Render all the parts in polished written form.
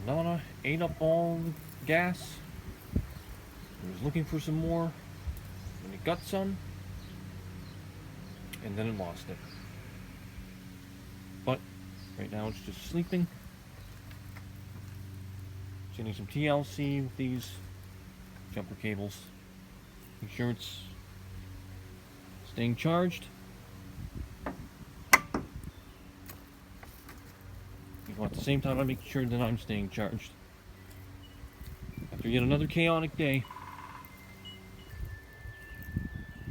Nana ate up all the gas. He was looking for some more, and it got some, and then it lost it. But right now it's just sleeping. Sending some TLC with these jumper cables. Make sure it's staying charged. At the same time, I make sure that I'm staying charged. After yet another chaotic day.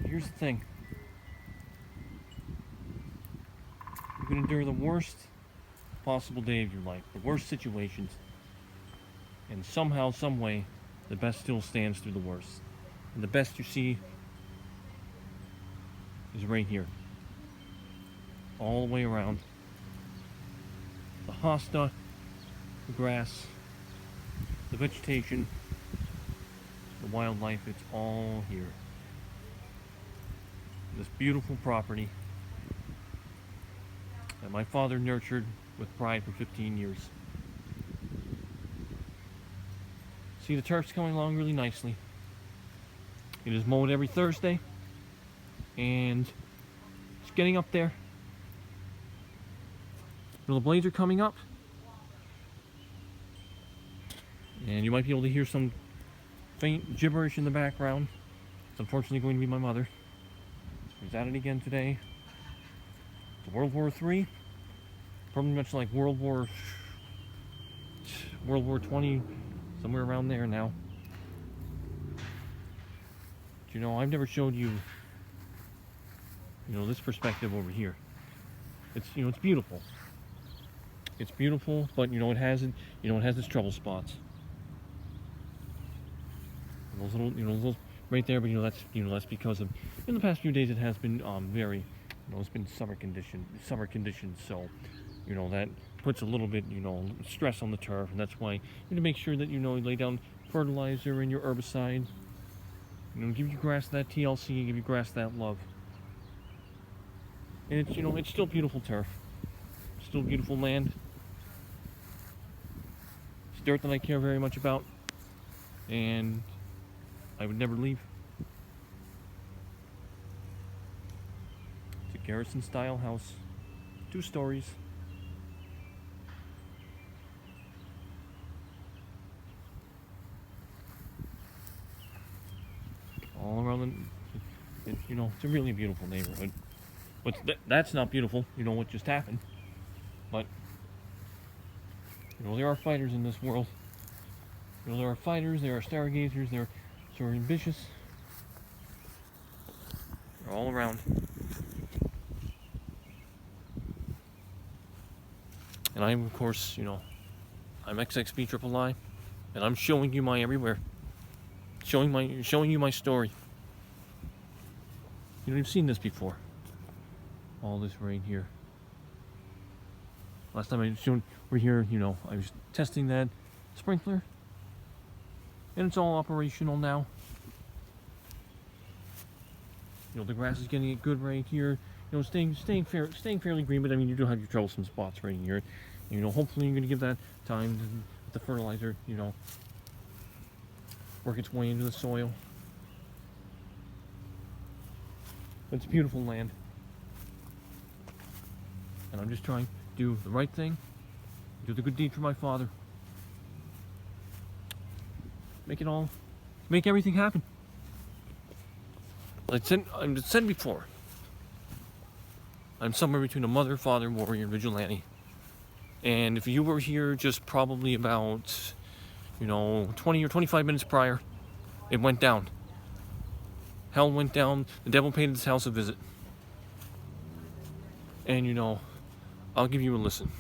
Here's the thing. You can endure the worst possible day of your life, the worst situations, and somehow, some way, the best still stands through the worst. And the best you see is right here. All the way around. The hosta, the grass, the vegetation, the wildlife, it's all here. This beautiful property that my father nurtured with pride for 15 years. See, the turf's coming along really nicely. It is mowed every Thursday, and it's getting up there. The blades are coming up, and you might be able to hear some faint gibberish in the background. It's unfortunately going to be my mother. She's at it again today. It's World War III, probably much like World War 20, somewhere around there now. But, you know, I've never showed you, this perspective over here. It's, it's beautiful. It's beautiful, but it has its trouble spots. Those little, those right there, but that's because of in the past few days it has been very, it's been summer conditions, so that puts a little bit stress on the turf, and that's why you need to make sure that you lay down fertilizer and your herbicide. Give your grass that TLC, give your grass that love, and it's it's still beautiful turf, still beautiful land. Dirt that I care very much about, and I would never leave. It's a garrison style house, 2 stories. All around it's a really beautiful neighborhood. But that's not beautiful, what just happened. But there are fighters in this world. There are fighters, there are stargazers, there are ambitious. They're all around. And I'm, of course, I'm XXB and I'm showing you my everywhere. Showing you my story. You've seen this before. All this right here. Last time I showed we're here, I was testing that sprinkler, and it's all operational now. The grass is getting it good right here. Staying fairly green, but I mean you do have your troublesome spots right here. Hopefully you're going to give that time to the fertilizer, work its way into the soil. But it's beautiful land, and I'm just trying to do the right thing, do the good deed for my father, make everything happen. Like I said before, I'm somewhere between a mother, father, warrior, and vigilante. And if you were here just probably about, 20 or 25 minutes prior, it went down. Hell went down. The devil paid his house a visit. And I'll give you a listen.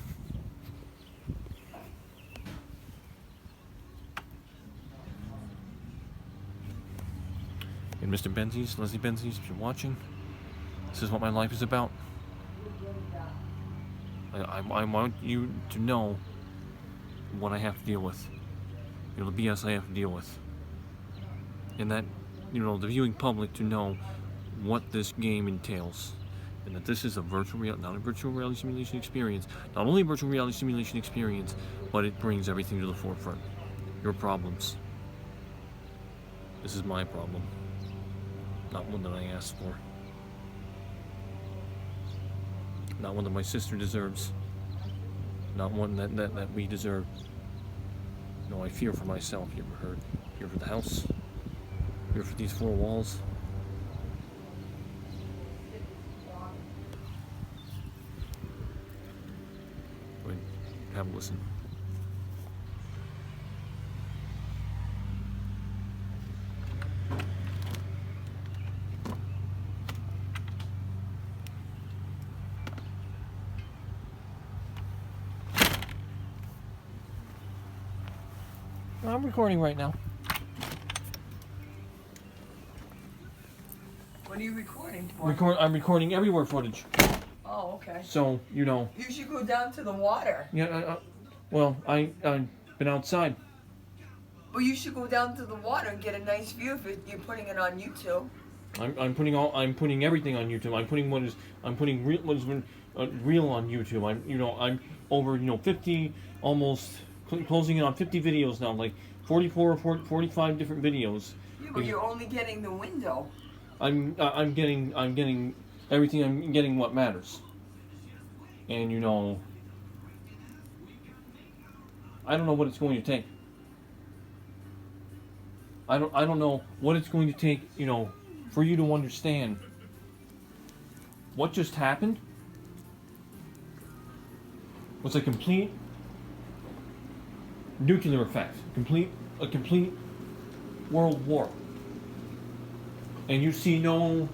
And Mr. Benzies, Leslie Benzies, if you're watching, this is what my life is about. I want you to know what I have to deal with. The BS I have to deal with. And that, the viewing public to know what this game entails. and that this is a not a virtual reality simulation experience, not only a virtual reality simulation experience, but it brings everything to the forefront. Your problems. This is my problem, not one that I asked for. Not one that my sister deserves. Not one that we deserve. No, I fear for myself, you ever heard? Fear for the house. Fear for these four walls. Go ahead, have a listen. I'm recording right now. What are you recording for? I'm recording everywhere footage. Oh, okay. So, you know. You should go down to the water. Yeah, I've been outside. Well, you should go down to the water and get a nice view if you're putting it on YouTube. I'm putting everything on YouTube. I'm putting what is real on YouTube. I'm over 50, almost closing in on 50 videos now, like 44 or 45 different videos. Yeah, but you're only getting the window. I'm getting everything. I'm getting what matters. And I don't know what it's going to take. I don't know what it's going to take, for you to understand what just happened was a complete nuclear effect, a complete world war. And you see no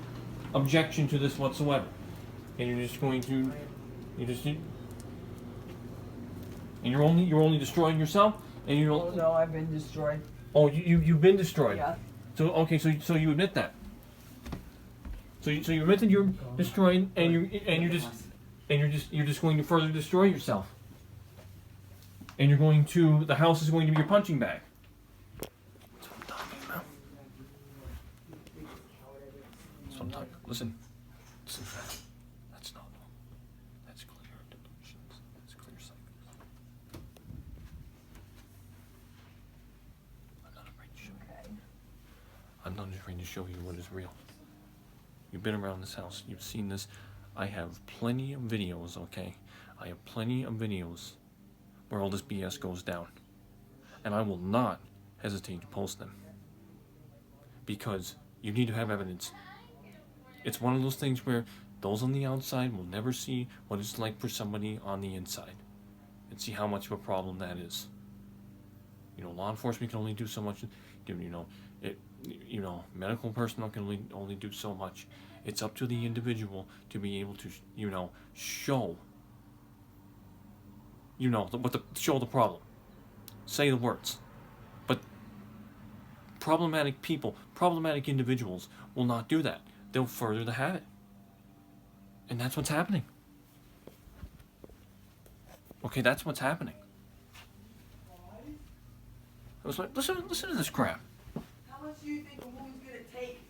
objection to this whatsoever. And you're just going to, and you're only destroying yourself, and you don't. Oh no, I've been destroyed. Oh, you've been destroyed. Yeah. So okay, so you admit that. So you admit that you're destroyed, and you're just going to further destroy yourself. And the house is going to be your punching bag. That's what I'm talking about. That's what I'm talking about. Listen, that's not normal. That's clear delusions. That's clear psychosis. I'm not afraid to show you. I'm not afraid to show you what is real. You've been around this house. You've seen this. I have plenty of videos, okay? I have plenty of videos where all this BS goes down. And I will not hesitate to post them. Because you need to have evidence. It's one of those things where those on the outside will never see what it's like for somebody on the inside. And see how much of a problem that is. Law enforcement can only do so much. Medical personnel can only do so much. It's up to the individual to be able to, show, show the problem. Say the words. But problematic people, problematic individuals will not do that. They'll further the habit. And that's what's happening. Okay, that's what's happening. I was like, listen to this crap. How much do you think a woman's gonna take?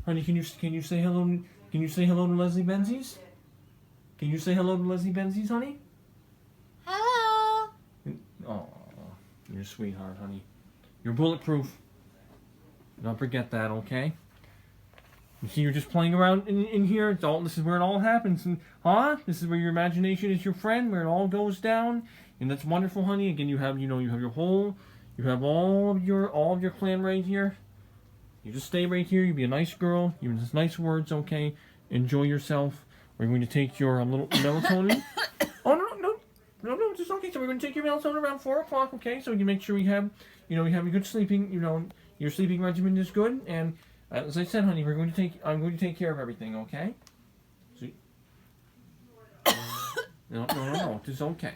Honey, can you say hello? Can you say hello to Leslie Benzies? Can you say hello to Leslie Benzies, honey? Hello. Oh, you're a sweetheart, honey. You're bulletproof. Don't forget that, okay? You see, you're just playing around in here. This is where it all happens, This is where your imagination is your friend, where it all goes down, and that's wonderful, honey. Again, you have all of your clan right here. You just stay right here. You be a nice girl. You use nice words, okay? Enjoy yourself. We're going to take your little melatonin. Oh no, it's okay. So we're going to take your melatonin around 4 o'clock, okay? So you make sure we have a good sleeping. Your sleeping regimen is good, and as I said, honey, I'm going to take care of everything, okay? So, no, it's okay.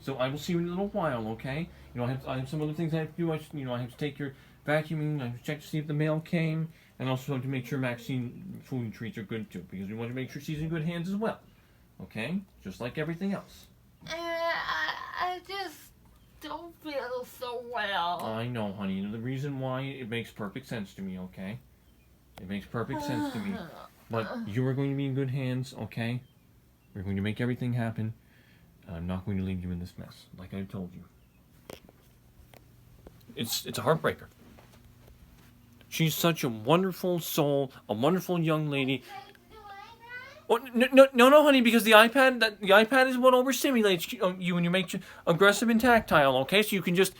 So I will see you in a little while, okay? I have some other things I have to do. I have to take your vacuuming. I have to check to see if the mail came, and also have to make sure Maxine food and treats are good too, because we want to make sure she's in good hands as well, okay? Just like everything else. I just don't feel so well. I know, honey. The reason why, it makes perfect sense to me, okay? It makes perfect sense to me. But you are going to be in good hands, okay? We're going to make everything happen. And I'm not going to leave you in this mess, like I told you. It's a heartbreaker. She's such a wonderful soul, a wonderful young lady. Oh, no, honey, because the iPad is what overstimulates you when you make you aggressive and tactile. Okay, so you can just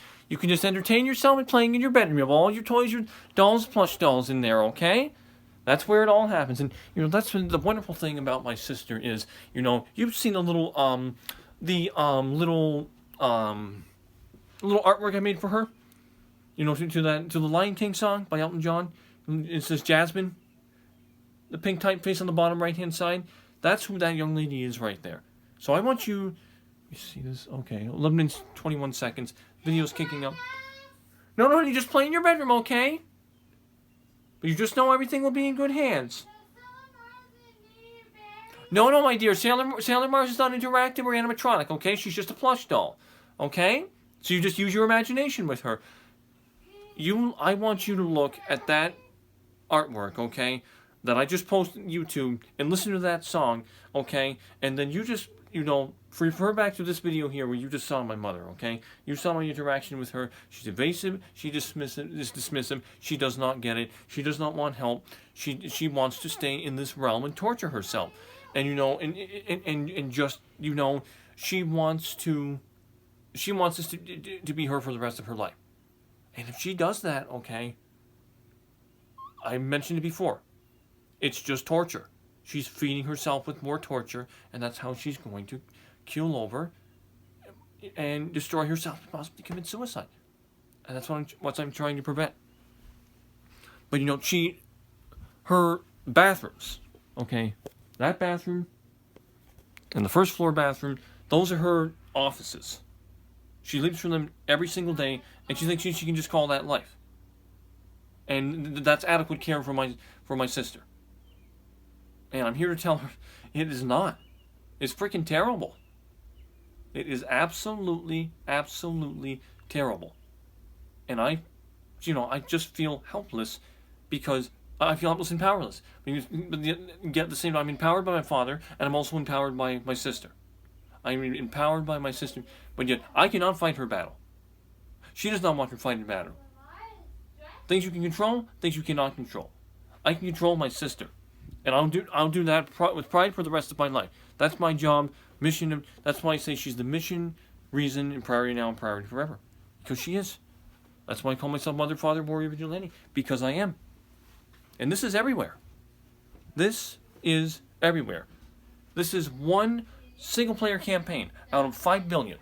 entertain yourself and playing in your bedroom. You have all your toys, your dolls, plush dolls in there. Okay, that's where it all happens. And that's the wonderful thing about my sister is you've seen a little little artwork I made for her. To the Lion King song by Elton John. It says Jasmine. The pink typeface on the bottom right-hand side. That's who that young lady is right there. So I want you see this? Okay, 11 minutes, 21 seconds. Video's kicking up. No, you just play in your bedroom, okay? But you just know everything will be in good hands. No, my dear. Sailor Mars is not interactive or animatronic, okay? She's just a plush doll, okay? So you just use your imagination with her. I want you to look at that artwork, okay? That I just posted on YouTube and listen to that song, okay? And then you just, refer back to this video here where you just saw my mother, okay? You saw my interaction with her. She's evasive. She is dismissive. She does not get it. She does not want help. She wants to stay in this realm and torture herself. And and just she wants this to be her for the rest of her life. And if she does that, okay, I mentioned it before, it's just torture. She's feeding herself with more torture, and that's how she's going to keel over and destroy herself and possibly commit suicide. And that's what I'm trying to prevent. But her bathrooms, okay, that bathroom and the first floor bathroom, those are her offices. She leaves from them every single day, and she thinks she can just call that life. And that's adequate care for my sister. And I'm here to tell her it is not. It's freaking terrible. It is absolutely, absolutely terrible. And I just feel helpless because I feel helpless and powerless. But yet at the same time, I'm empowered by my father, and I'm also empowered by my sister. I'm empowered by my sister, but yet I cannot fight her battle. She does not want to fight her battle. Things you can control, things you cannot control. I can control my sister, and I'll do that with pride for the rest of my life. That's my job, mission. That's why I say she's the mission, reason, and priority now and priority forever, because she is. That's why I call myself Mother, Father, Warrior, Vigilante, because I am. And this is everywhere. This is everywhere. This is one single-player campaign out of 5 billion.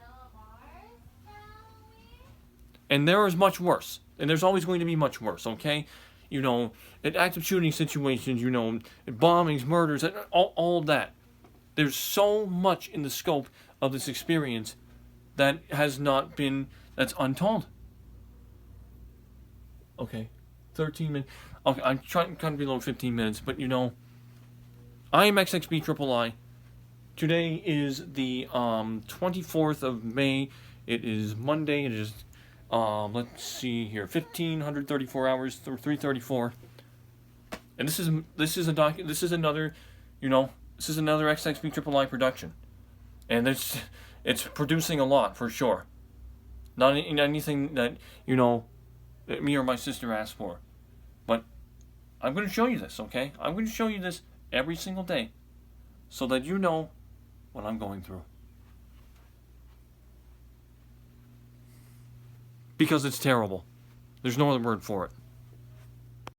And there is much worse. And there's always going to be much worse, okay? At active shooting situations, bombings, murders, all of that. There's so much in the scope of this experience that has not been, that's untold. Okay, 13 minutes. Okay, I'm trying to be below 15 minutes, but I am XXB Today is the 24th of May. It is Monday. It is, let's see here, 1,534 hours through 3:34. And this is another XXB production, and it's producing a lot for sure. Not anything that that me or my sister asked for, but I'm going to show you this. Okay, I'm going to show you this every single day, so that you know what I'm going through. Because it's terrible. There's no other word for it.